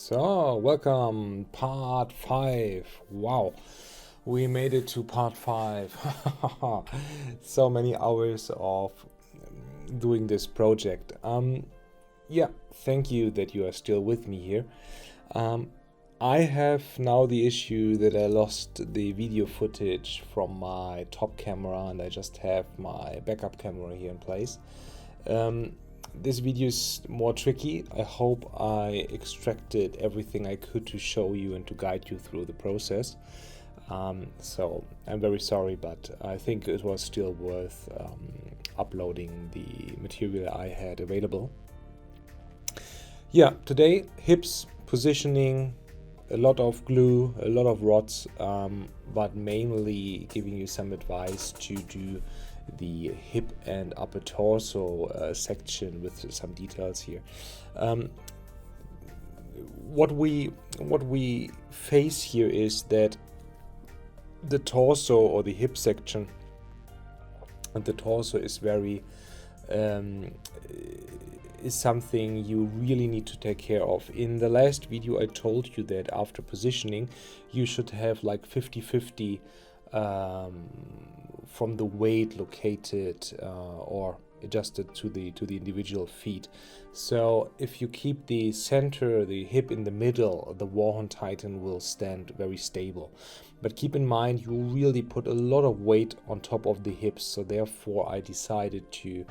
So, welcome, part 5. Wow, we made it to part 5. So many hours of doing this project. Yeah, thank you that you are still with me here. I have now the issue that I lost the video footage from my top camera and I just have my backup camera here in place. This video is more tricky. I hope I extracted everything I could to show you and to guide you through the process. So I'm very sorry, but I think it was still worth uploading the material I had available. Yeah, today hips, positioning, a lot of glue, a lot of rods, but mainly giving you some advice to do the hip and upper torso section with some details here. What we face here is that the torso or the hip section and the torso is very is something you really need to take care of. In the last video I told you that after positioning you should have like 50-50 from the weight located or adjusted to the individual feet. So if you keep the center, the hip in the middle, the Warhound Titan will stand very stable. But keep in mind you really put a lot of weight on top of the hips, so therefore I decided to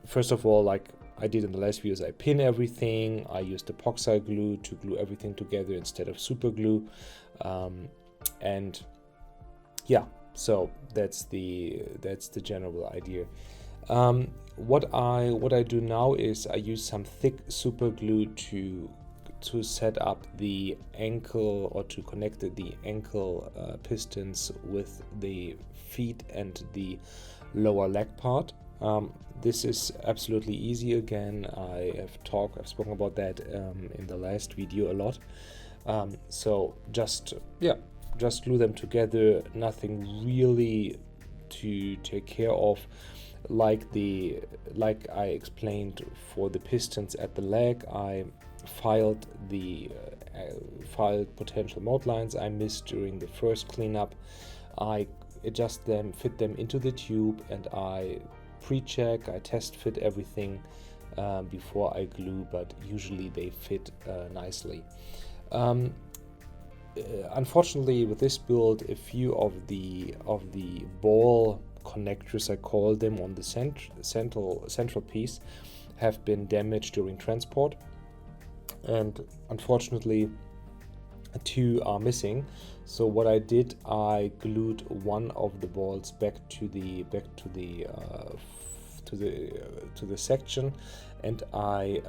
first of all, like I did in the last videos, I pin everything. I used epoxy glue to glue everything together instead of super glue, and yeah, so that's the general idea. What I do now is I use some thick super glue to set up the ankle, or to connect the ankle pistons with the feet and the lower leg part. This is absolutely easy. Again, I've spoken about that in the last video a lot. So just glue them together. Nothing really to take care of, like I explained for the pistons at the leg. I filed potential mold lines I missed during the first cleanup. I adjust them, fit them into the tube, and I pre-check, I test fit everything before I glue, but usually they fit nicely. Unfortunately, with this build, a few of the ball connectors, I call them, on the central piece have been damaged during transport, and unfortunately 2 are missing. So what I did, I glued one of the balls back to the section, and I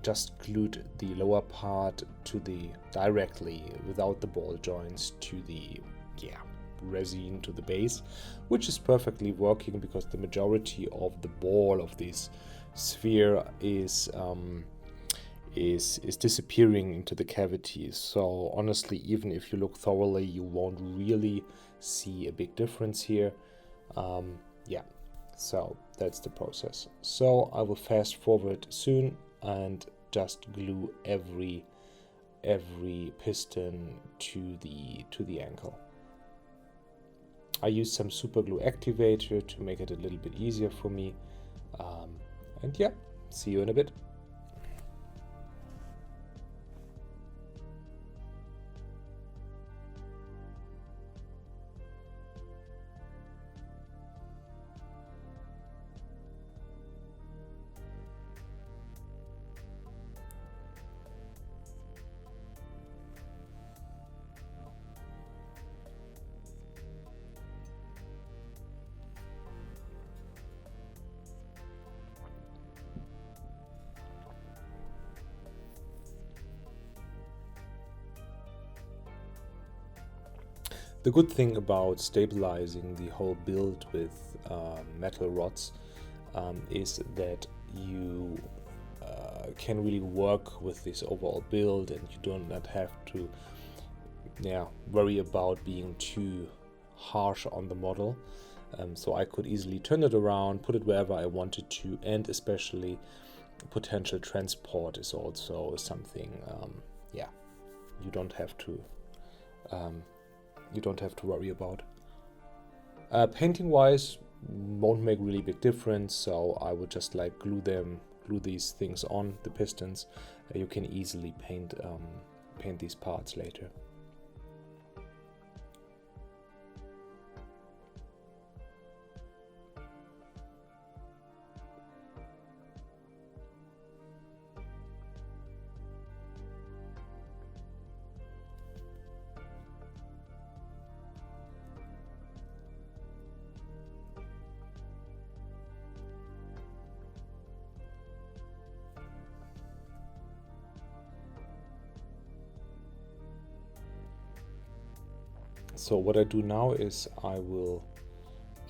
just glued the lower part to directly without the ball joints to the resin to the base, which is perfectly working because the majority of the ball of this sphere is disappearing into the cavities. So honestly, even if you look thoroughly, you won't really see a big difference here. So that's the process. So I will fast forward soon and just glue every piston to the ankle. I use some super glue activator to make it a little bit easier for me, and yeah, see you in a bit. The good thing about stabilizing the whole build with metal rods is that you can really work with this overall build, and you do not have to worry about being too harsh on the model. So I could easily turn it around, put it wherever I wanted to, and especially potential transport is also something, yeah, you don't have to worry about. Painting wise, won't make really big difference, so I would just like glue these things on the pistons. You can easily paint these parts later. So what I do now is I will,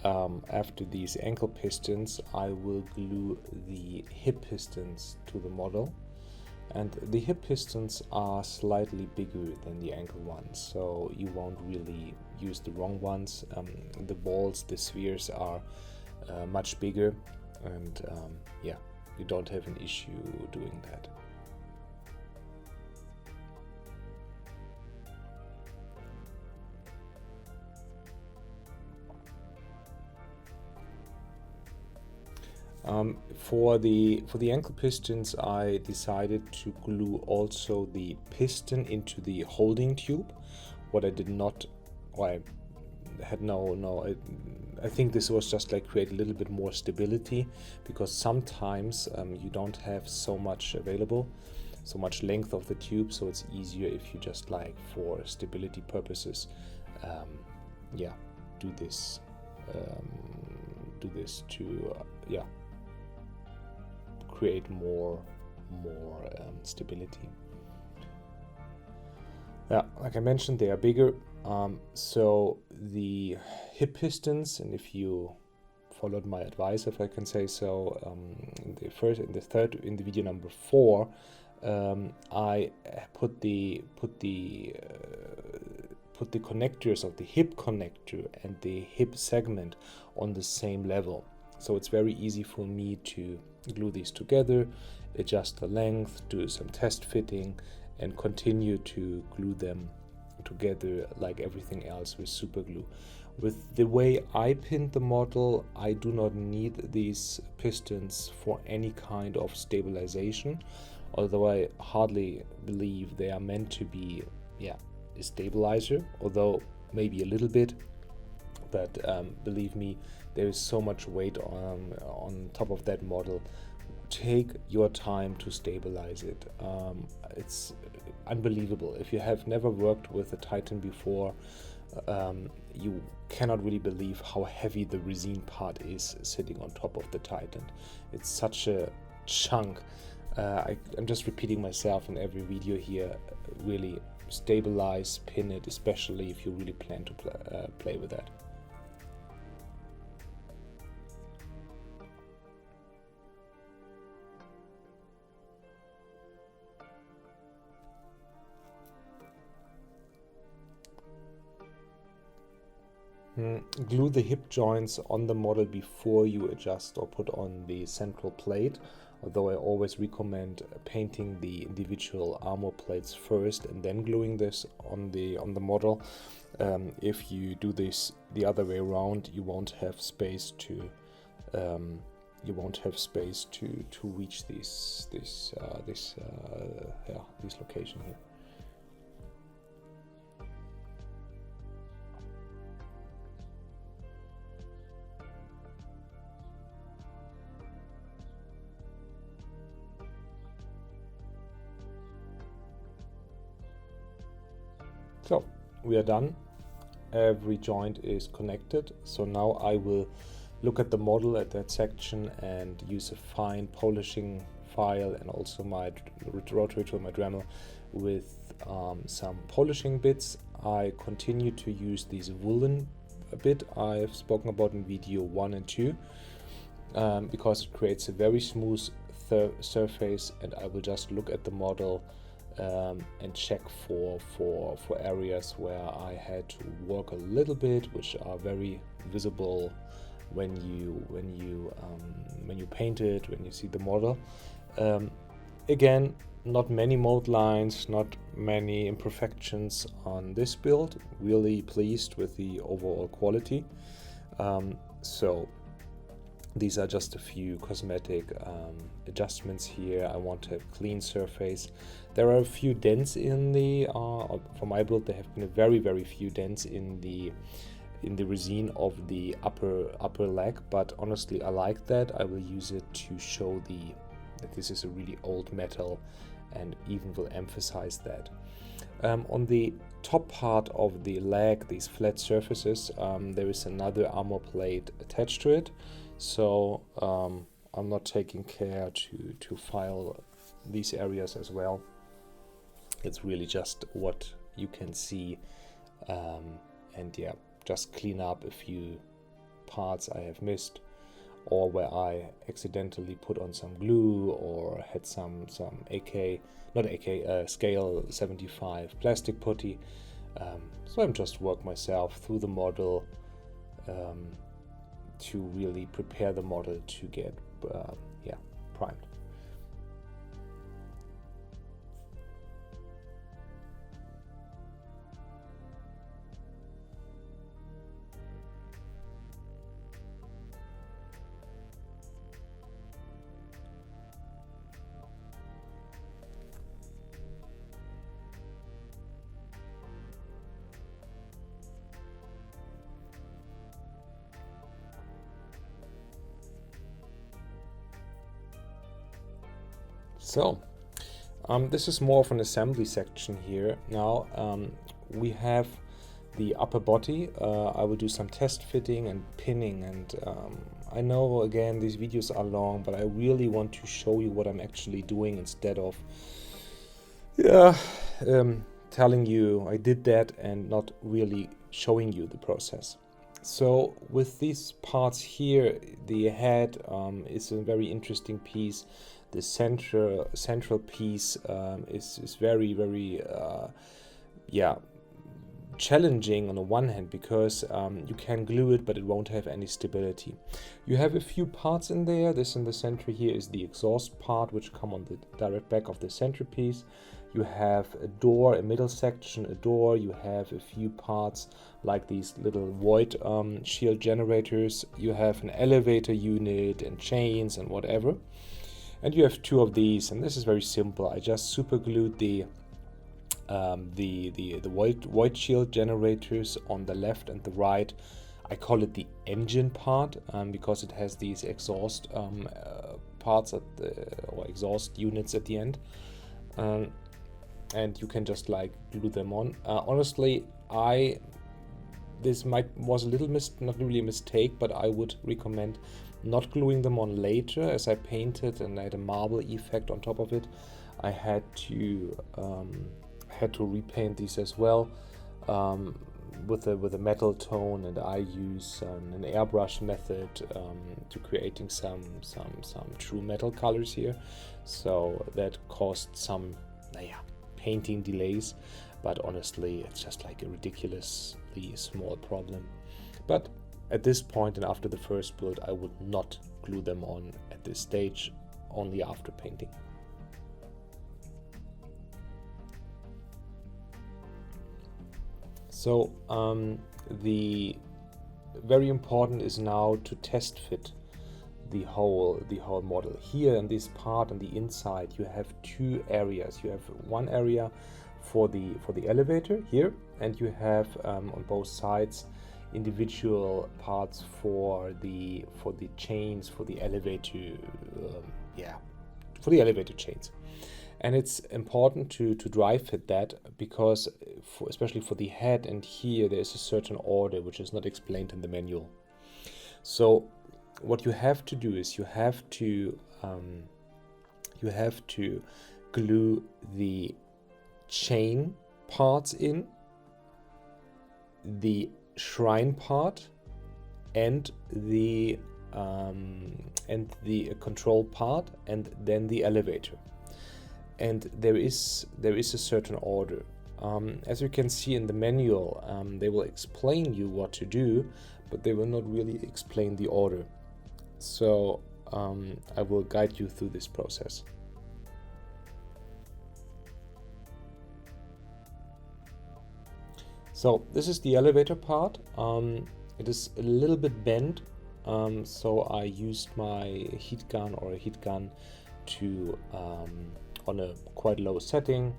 after these ankle pistons, I will glue the hip pistons to the model. And the hip pistons are slightly bigger than the ankle ones, so you won't really use the wrong ones. The balls, the spheres are much bigger, and yeah, you don't have an issue doing that. For the ankle pistons, I decided to glue also the piston into the holding tube. What I did not, or I had I think this was just like create a little bit more stability, because sometimes you don't have so much available, so much length of the tube, so it's easier if you just like for stability purposes, yeah, do this to yeah, create more stability. Yeah, like I mentioned, they are bigger. So the hip pistons, and if you followed my advice, if I can say so, in the video number 4, I put the connectors of the hip connector and the hip segment on the same level. So it's very easy for me to glue these together, adjust the length, do some test fitting, and continue to glue them together like everything else with super glue. With the way I pinned the model, I do not need these pistons for any kind of stabilization, although I hardly believe they are meant to be, yeah, a stabilizer, although maybe a little bit. But believe me, there is so much weight on top of that model. Take your time to stabilize it. It's unbelievable. If you have never worked with a Titan before, you cannot really believe how heavy the resin part is sitting on top of the Titan. It's such a chunk. I'm just repeating myself in every video here. Really stabilize, pin it, especially if you really plan to play with that. Glue the hip joints on the model before you adjust or put on the central plate, although I always recommend painting the individual armor plates first and then gluing this on the model. If you do this the other way around, you won't have space to reach this location here. So we are done. Every joint is connected. So now I will look at the model at that section and use a fine polishing file and also my rotary tool, my Dremel, with some polishing bits. I continue to use these woolen bit I've spoken about in video 1 and 2 because it creates a very smooth surface, and I will just look at the model and check for areas where I had to work a little bit, which are very visible when you paint it, when you see the model. Again, not many mold lines, not many imperfections on this build. Really pleased with the overall quality. So these are just a few cosmetic adjustments here. I want to have clean surface. There are a few dents in the, for my build, there have been a very few dents in the resin of the upper leg, but honestly I like that. I will use it to show that this is a really old metal, and even will emphasize that. On the top part of the leg, these flat surfaces, there is another armor plate attached to it, so I'm not taking care to file these areas as well. It's really just what you can see, and yeah, just clean up a few parts I have missed, or where I accidentally put on some glue or had some scale 75 plastic putty. So I'm just work myself through the model to really prepare the model to get primed. So this is more of an assembly section here. Now we have the upper body. I will do some test fitting and pinning, and I know again these videos are long, but I really want to show you what I'm actually doing instead of telling you I did that and not really showing you the process. So with these parts here, the head is a very interesting piece. The central piece is very challenging on the one hand, because you can glue it but it won't have any stability. You have a few parts in there. This in the center here is the exhaust part, which come on the direct back of the centerpiece. You have a door, a middle section, a door. You have a few parts like these little void shield generators. You have an elevator unit and chains and whatever. And you have two of these, and this is very simple. I just super glued the void shield generators on the left and the right. I call it the engine part because it has these exhaust parts or exhaust units at the end, and you can just like glue them on. Honestly, this was a little not really a mistake, but I would recommend not gluing them on later, as I painted and I had a marble effect on top of it. I had to repaint these as well with a metal tone, and I use an airbrush method to creating some true metal colors here. So that caused some painting delays, but honestly it's just like a ridiculously small problem. But at this point and after the first build, I would not glue them on at this stage, only after painting. So the very important is now to test fit the whole model. Here in this part on the inside, you have two areas. You have one area for the elevator here, and you have on both sides individual parts for the chains for the elevator, for the elevator chains. And it's important to dry fit that, because especially for the head and here, there's a certain order which is not explained in the manual. So what you have to do is you have to glue the chain parts in, the shrine part, and the control part, and then the elevator. And there is a certain order. As you can see in the manual, they will explain you what to do, but they will not really explain the order. So I will guide you through this process. So this is the elevator part. It is a little bit bent, so I used my heat gun or a heat gun to on a quite low setting.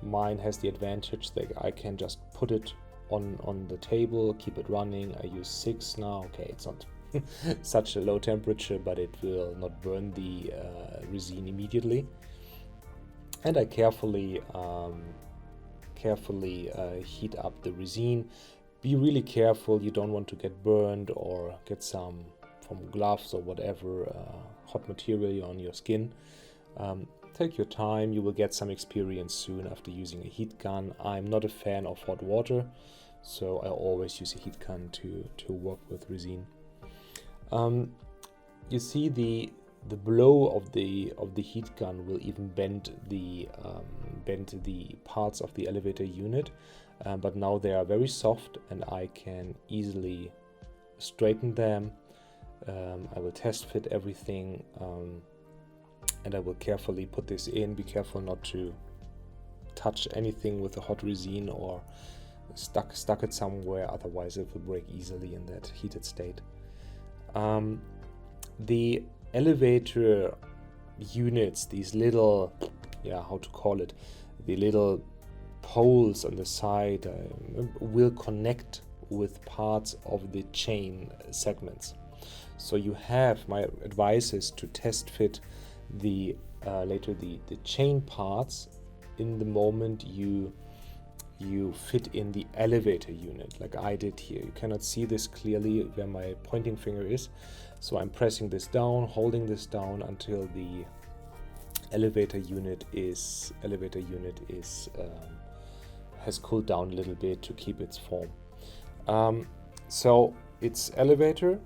Mine has the advantage that I can just put it on the table, keep it running. I use 6 now. Okay, it's not such a low temperature, but it will not burn the resin immediately. And I carefully heat up the resin. Be really careful, you don't want to get burned or get some from gloves or whatever hot material on your skin. Take your time, you will get some experience soon after using a heat gun. I'm not a fan of hot water, so I always use a heat gun to work with resin. You see the blow of the heat gun will even bend the parts of the elevator unit, but now they are very soft and I can easily straighten them. I will test fit everything, and I will carefully put this in. Be careful not to touch anything with the hot resin or stuck it somewhere, otherwise it will break easily in that heated state. The elevator units, these little, how to call it, the little poles on the side will connect with parts of the chain segments. So you have, my advice is to test fit the later the chain parts in the moment you fit in the elevator unit, like I did here. You cannot see this clearly where my pointing finger is, so I'm pressing this down, holding this down until the elevator unit has cooled down a little bit to keep its form. So it's elevator,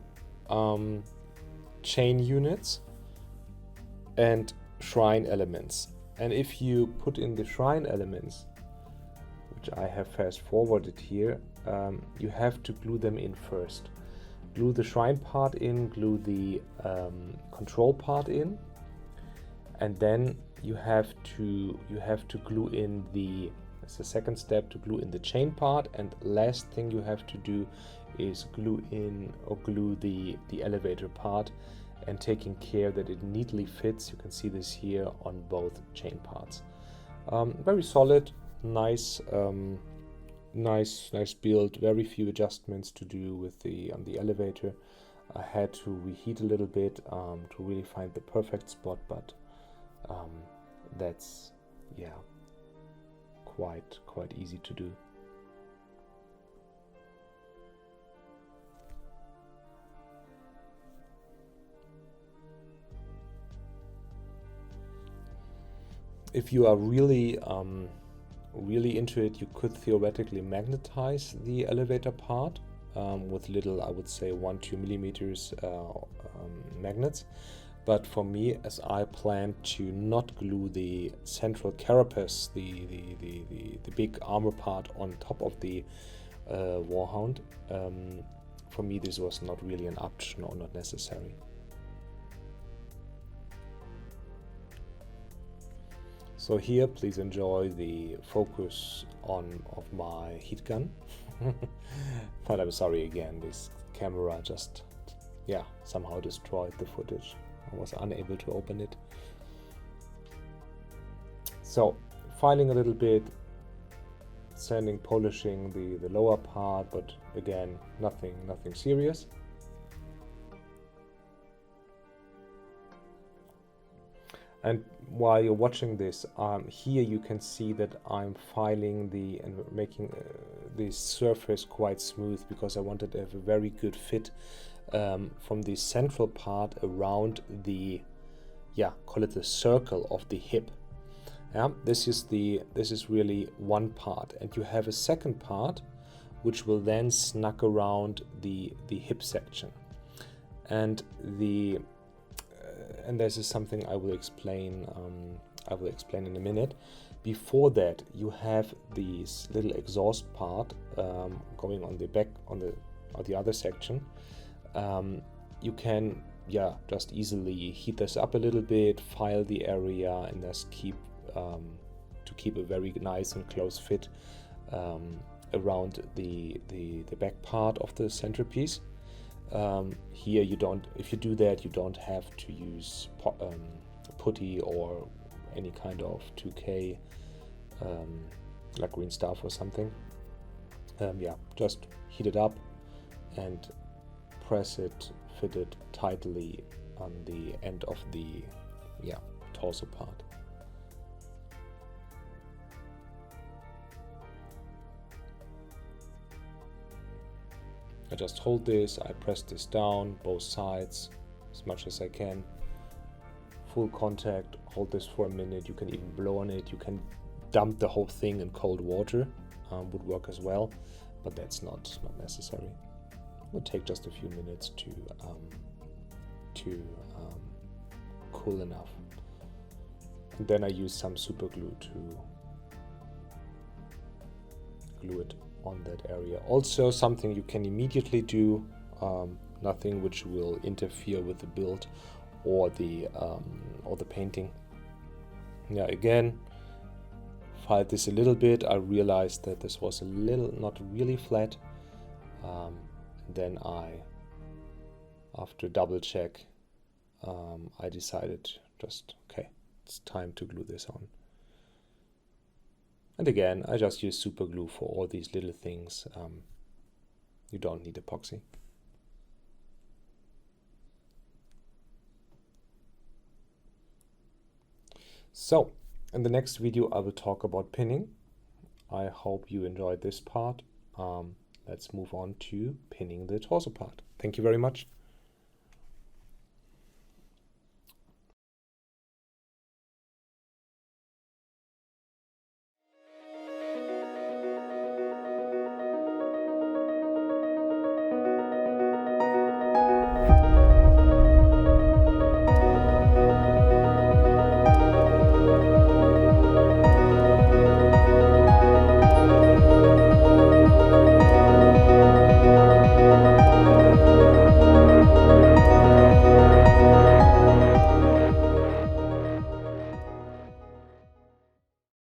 chain units, and shrine elements. And if you put in the shrine elements, which I have fast forwarded here, you have to glue them in first. Glue the shrine part in, glue the control part in, and then you have to glue in the, that's the second step, to glue in the chain part, and last thing you have to do is glue the elevator part, and taking care that it neatly fits. You can see this here on both chain parts. Very solid, nice build. Very few adjustments to do with on the elevator. I had to reheat a little bit to really find the perfect spot, but that's quite easy to do. If you are really into it, you could theoretically magnetize the elevator part with little, I would say 1-2 millimeters magnets. But for me, as I plan to not glue the central carapace, the big armor part on top of the Warhound, for me this was not really an option or not necessary. So here, please enjoy the focus of my heat gun. But I'm sorry again, this camera just, somehow destroyed the footage. I was unable to open it. So, filing a little bit, sanding, polishing the lower part, but again, nothing serious. And while you're watching this, here you can see that I'm filing and making the surface quite smooth, because I wanted to have a very good fit from the central part around the, call it the circle of the hip. This is really one part, and you have a second part which will then snug around the hip section, and this is something I will explain. In a minute. Before that, you have this little exhaust part going on the back on the other section. You can just easily heat this up a little bit, file the area, and just keep a very nice and close fit around the back part of the centerpiece. Here you don't, if you do that, you don't have to use putty or any kind of 2K like green stuff or something. Yeah, just heat it up and press it, fit it tightly on the end of the torso part. I just hold this, I press this down, both sides, as much as I can. Full contact, hold this for a minute, you can even blow on it, you can dump the whole thing in cold water, would work as well, but that's not necessary. It would take just a few minutes to cool enough. And then I use some super glue to glue it on that area. Also something you can immediately do, nothing which will interfere with the build or the painting. Yeah, again, filed this a little bit. I realized that this was a little not really flat. Then after double check, I decided just, okay, it's time to glue this on. And again, I just use super glue for all these little things. You don't need epoxy. So, in the next video I will talk about pinning. I hope you enjoyed this part. Let's move on to pinning the torso part. Thank you very much.